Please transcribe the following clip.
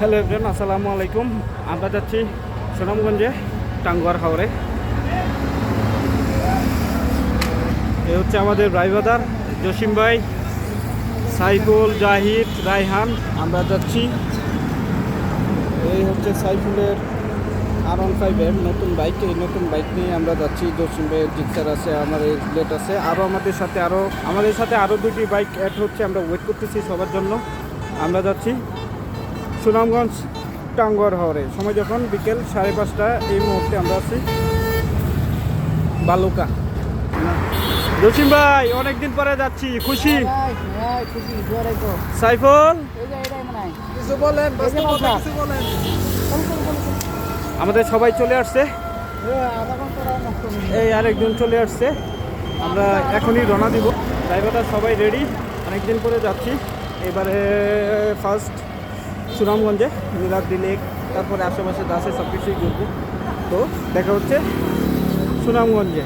Hello everyone, আসসালামু আলাইকুম। আমরা যাচ্ছি সুনামগঞ্জে টাঙ্গুয়ার হাওরে। এ হচ্ছে আমাদের ভাই বাদার জসিম ভাই, সাইফুল, জাহিদ, রায়হান। আমরা যাচ্ছি, এই হচ্ছে সাইফুলের R15-এর নতুন বাইক। এই নতুন বাইক নিয়ে আমরা যাচ্ছি। জসিম ভাইয়ের জিক্সার আছে, আমার এই বুলেট আছে, আরও আমাদের সাথে আরও দুটি বাইক অ্যাড হচ্ছে। আমরা ওয়েট করতেছি সবার জন্য। আমরা যাচ্ছি সুনামগঞ্জ টাঙ্গুয়ার হাওরে। সময় যখন বিকেল 5:30। এই মুহূর্তে আমরা আছি বালুকা। জসিম ভাই, অনেকদিন পরে যাচ্ছি, খুশি? সাইফুল, আমাদের সবাই চলে আসছে। এই আরেকজন চলে আসছে। আমরা এখনই রওনা দিব। ড্রাইভাররা সবাই রেডি। অনেকদিন পরে যাচ্ছি, এবারে ফার্স্ট সুনামগঞ্জে নীলাদ্রি লেক, তারপরে আশেপাশে যা আছে সব কিছুই ঘুরবো। তো দেখা হচ্ছে সুনামগঞ্জে।